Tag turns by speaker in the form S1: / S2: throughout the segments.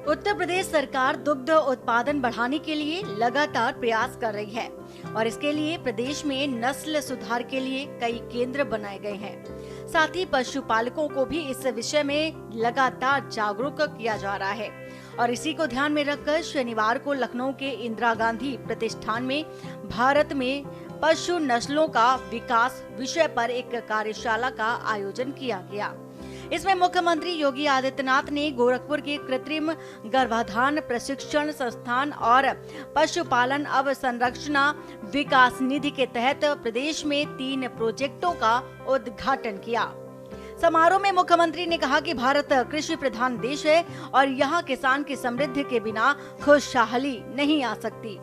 S1: उत्तर प्रदेश सरकार दुग्ध उत्पादन बढ़ाने के लिए लगातार प्रयास कर रही है और इसके लिए प्रदेश में नस्ल सुधार के लिए कई केंद्र बनाए गए हैं। साथ ही पशुपालकों को भी इस विषय में लगातार जागरूक किया जा रहा है और इसी को ध्यान में रखकर शनिवार को लखनऊ के इंदिरा गांधी प्रतिष्ठान में भारत में पशु नस्लों का विकास विषय पर एक कार्यशाला का आयोजन किया गया। इसमें मुख्यमंत्री योगी आदित्यनाथ ने गोरखपुर के कृत्रिम गर्भाधान प्रशिक्षण संस्थान और पशुपालन अवसंरचना विकास निधि के तहत प्रदेश में 3 प्रोजेक्टों का उद्घाटन किया। समारोह में मुख्यमंत्री ने कहा कि भारत कृषि प्रधान देश है और यहाँ किसान की समृद्धि के बिना खुशहाली नहीं आ सकती।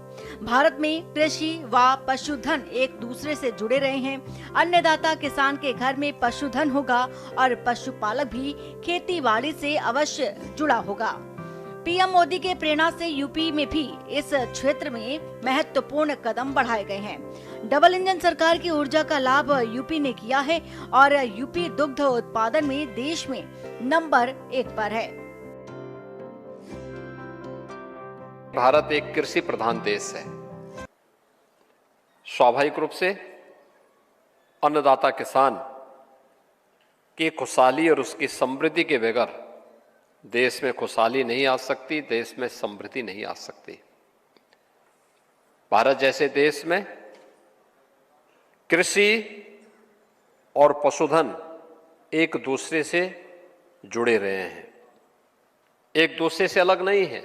S1: भारत में कृषि व पशुधन एक दूसरे से जुड़े रहे हैं। अन्नदाता किसान के घर में पशुधन होगा और पशुपालक भी खेती-बाड़ी से अवश्य जुड़ा होगा। पीएम मोदी के प्रेरणा से यूपी में भी इस क्षेत्र में महत्वपूर्ण कदम बढ़ाए गए हैं। डबल इंजन सरकार की ऊर्जा का लाभ यूपी ने किया है और यूपी दुग्ध उत्पादन में देश में नंबर 1 पर है।
S2: भारत एक कृषि प्रधान देश है। स्वाभाविक रूप से अन्नदाता किसान की खुशहाली और उसकी समृद्धि के बगैर देश में खुशहाली नहीं आ सकती, देश में समृद्धि नहीं आ सकती। भारत जैसे देश में कृषि और पशुधन एक दूसरे से जुड़े रहे हैं, एक दूसरे से अलग नहीं है।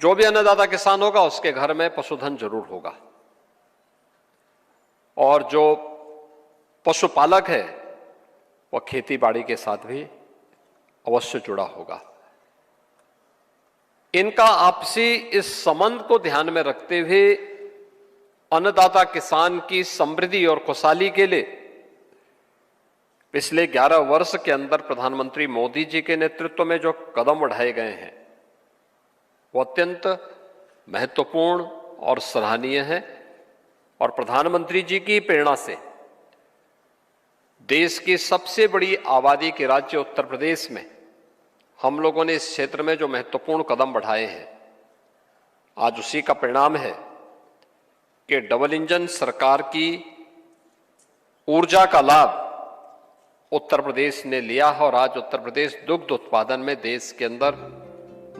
S2: जो भी अन्नदाता किसान होगा उसके घर में पशुधन जरूर होगा और जो पशुपालक है वह खेती बाड़ी के साथ भी अवश्य जुड़ा होगा। इनका आपसी इस संबंध को ध्यान में रखते हुए अन्नदाता किसान की समृद्धि और खुशहाली के लिए पिछले 11 वर्ष के अंदर प्रधानमंत्री मोदी जी के नेतृत्व में जो कदम उठाए गए हैं वो अत्यंत महत्वपूर्ण और सराहनीय है और प्रधानमंत्री जी की प्रेरणा से देश की सबसे बड़ी आबादी के राज्य उत्तर प्रदेश में हम लोगों ने इस क्षेत्र में जो महत्वपूर्ण कदम बढ़ाए हैं, आज उसी का परिणाम है कि डबल इंजन सरकार की ऊर्जा का लाभ उत्तर प्रदेश ने लिया है और आज उत्तर प्रदेश दुग्ध उत्पादन में देश के अंदर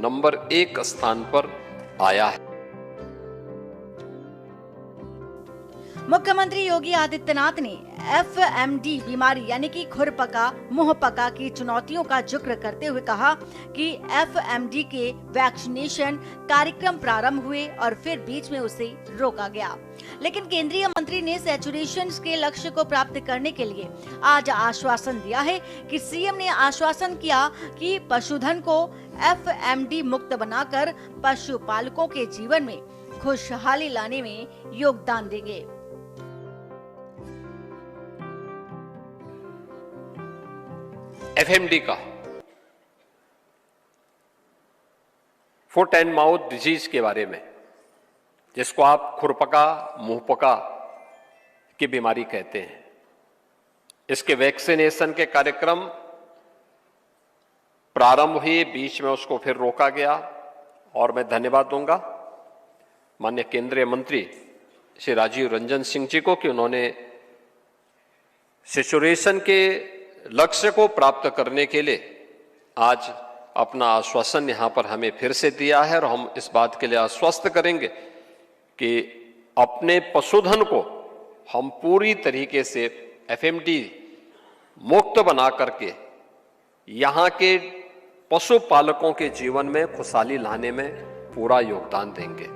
S2: नंबर 1 स्थान पर आया है।
S1: मुख्यमंत्री योगी आदित्यनाथ ने FMD बीमारी यानी कि खुरपका मुंहपका की चुनौतियों का जिक्र करते हुए कहा कि FMD के वैक्सीनेशन कार्यक्रम प्रारंभ हुए और फिर बीच में उसे रोका गया, लेकिन केंद्रीय मंत्री ने सैचुरेशन के लक्ष्य को प्राप्त करने के लिए आज आश्वासन दिया है कि सीएम ने आश्वासन किया कि पशुधन को FMD मुक्त बनाकर पशुपालकों के जीवन में खुशहाली लाने में योगदान देंगे।
S2: FMD का फुट एंड माउथ डिजीज के बारे में, जिसको आप खुरपका मुंहपका की बीमारी कहते हैं, इसके वैक्सीनेशन के कार्यक्रम प्रारंभ हुए, बीच में उसको फिर रोका गया और मैं धन्यवाद दूंगा माननीय केंद्रीय मंत्री श्री राजीव रंजन सिंह जी को कि उन्होंने सैचुरेशन के लक्ष्य को प्राप्त करने के लिए आज अपना आश्वासन यहां पर हमें फिर से दिया है और हम इस बात के लिए आश्वस्त करेंगे कि अपने पशुधन को हम पूरी तरीके से FMD मुक्त बना करके यहां के पशुपालकों के जीवन में खुशहाली लाने में पूरा योगदान देंगे।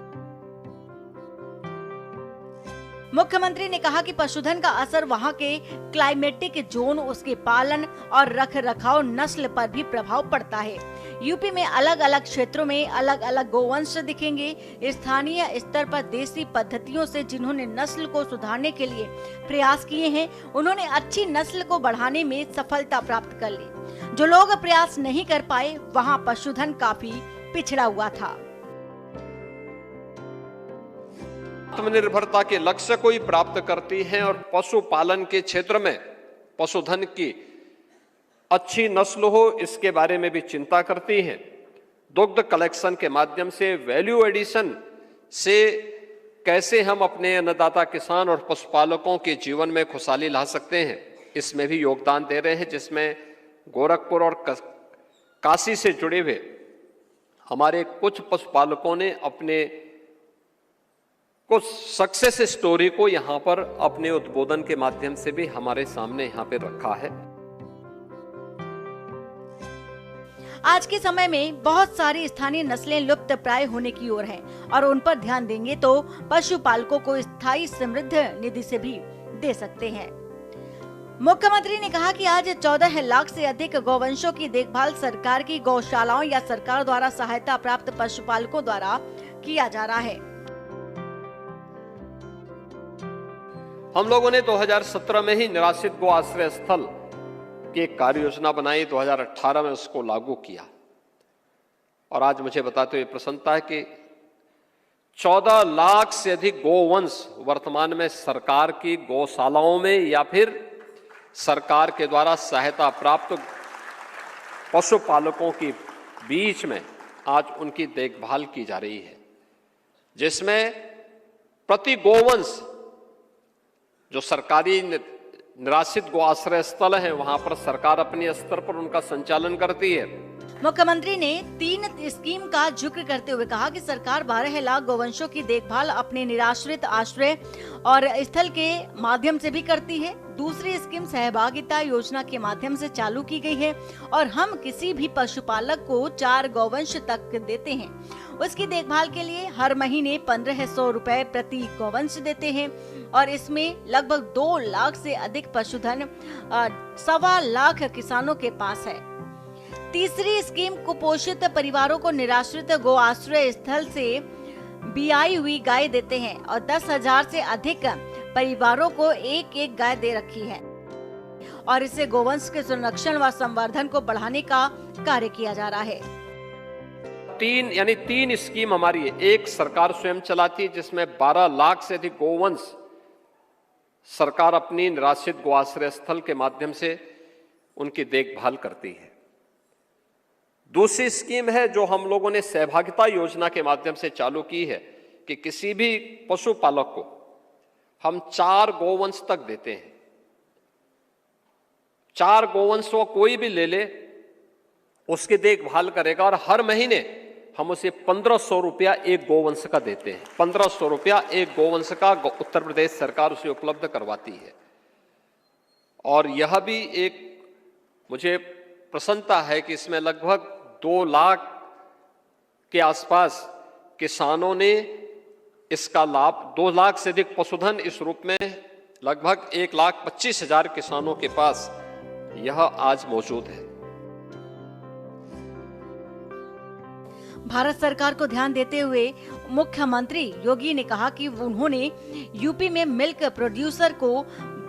S1: मुख्यमंत्री ने कहा कि पशुधन का असर वहां के क्लाइमेटिक जोन, उसके पालन और रख रखाव नस्ल पर भी प्रभाव पड़ता है। यूपी में अलग अलग क्षेत्रों में अलग अलग गोवंश दिखेंगे। स्थानीय स्तर पर देसी पद्धतियों से जिन्होंने नस्ल को सुधारने के लिए प्रयास किए हैं, उन्होंने अच्छी नस्ल को बढ़ाने में सफलता प्राप्त कर ली। जो लोग प्रयास नहीं कर पाए, वहाँ पशुधन काफी पिछड़ा हुआ था।
S2: आत्मनिर्भरता के लक्ष्य को ही प्राप्त करती हैं और पशुपालन के क्षेत्र में पशुधन की अच्छी नस्ल हो इसके बारे में भी चिंता करती हैं। दुग्ध कलेक्शन के माध्यम से वैल्यू एडिशन से कैसे हम अपने अन्नदाता किसान और पशुपालकों के जीवन में खुशहाली ला सकते हैं, इसमें भी योगदान दे रहे हैं, जिसमें गोरखपुर और काशी से जुड़े हुए हमारे कुछ पशुपालकों ने अपने कुछ सक्सेस स्टोरी को यहां पर अपने उद्बोधन के माध्यम से भी हमारे सामने यहां पे रखा है।
S1: आज के समय में बहुत सारी स्थानीय नस्लें लुप्त प्राय होने की ओर हैं और उन पर ध्यान देंगे तो पशुपालकों को स्थायी समृद्ध निधि से भी दे सकते हैं। मुख्यमंत्री ने कहा कि आज 14 लाख से अधिक गौवंशों की देखभाल सरकार की गौशालाओं या सरकार द्वारा सहायता प्राप्त पशुपालकों द्वारा किया जा रहा है।
S2: हम लोगों ने 2017 में ही निराश्रित गो आश्रय स्थल की एक कार्य योजना बनाई, 2018 में उसको लागू किया और आज मुझे बताते हुए प्रसन्नता है कि 14 लाख से अधिक गोवंश वर्तमान में सरकार की गौशालाओं में या फिर सरकार के द्वारा सहायता प्राप्त पशुपालकों के बीच में आज उनकी देखभाल की जा रही है, जिसमें प्रति गोवंश जो सरकारी निराश्रित गो आश्रय स्थल है वहां पर सरकार अपने स्तर पर उनका संचालन करती है।
S1: मुख्यमंत्री ने 3 स्कीम का जिक्र करते हुए कहा कि सरकार 12 लाख गौवंशों की देखभाल अपने निराश्रित आश्रय और स्थल के माध्यम से भी करती है। दूसरी स्कीम सहभागिता योजना के माध्यम से चालू की गई है और हम किसी भी पशुपालक को 4 गौवंश तक देते हैं। उसकी देखभाल के लिए हर महीने 1500 रुपए प्रति गौवंश देते हैं और इसमें लगभग 2 लाख से अधिक पशुधन 1.25 लाख किसानों के पास है। तीसरी स्कीम कुपोषित परिवारों को निराश्रित गो आश्रय स्थल से बियाई हुई गाय देते हैं और 10,000 से अधिक परिवारों को एक गाय दे रखी है और इससे गोवंश के संरक्षण व संवर्धन को बढ़ाने का कार्य किया जा रहा है।
S2: 3 स्कीम हमारी है। एक सरकार स्वयं चलाती है जिसमें 12 लाख से अधिक गोवंश सरकार अपनी निराश्रित गो आश्रय स्थल के माध्यम से उनकी देखभाल करती है। दूसरी स्कीम है जो हम लोगों ने सहभागिता योजना के माध्यम से चालू की है कि किसी भी पशुपालक को हम 4 गोवंश तक देते हैं। 4 गोवंश वो कोई भी ले ले उसकी देखभाल करेगा और हर महीने हम उसे 1500 रुपया एक गोवंश का देते हैं। 1500 रुपया एक गोवंश का उत्तर प्रदेश सरकार उसे उपलब्ध करवाती है और यह भी एक मुझे प्रसन्नता है कि इसमें लगभग 2 लाख के आसपास किसानों ने इसका लाभ, 2 लाख से अधिक पशुधन इस रूप में लगभग 1,25,000 किसानों के पास यह आज मौजूद है।
S1: भारत सरकार को ध्यान देते हुए मुख्यमंत्री योगी ने कहा कि उन्होंने यूपी में मिल्क प्रोड्यूसर को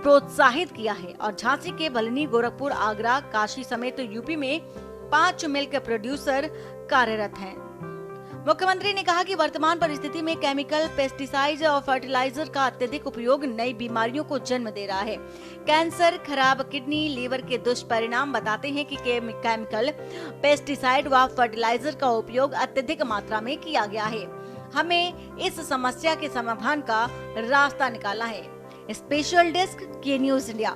S1: प्रोत्साहित किया है और झांसी के बलनी, गोरखपुर, आगरा, काशी समेत यूपी में 5 मिल्क प्रोड्यूसर कार्यरत हैं। मुख्यमंत्री ने कहा कि वर्तमान परिस्थिति में केमिकल, पेस्टिसाइड और फर्टिलाइजर का अत्यधिक उपयोग नई बीमारियों को जन्म दे रहा है। कैंसर, खराब किडनी, लीवर के दुष्परिणाम बताते हैं कि केमिकल, पेस्टिसाइड व फर्टिलाइजर का उपयोग अत्यधिक मात्रा में किया गया है। हमें इस समस्या के समाधान का रास्ता निकालना है। स्पेशल डेस्क, के न्यूज़ इंडिया।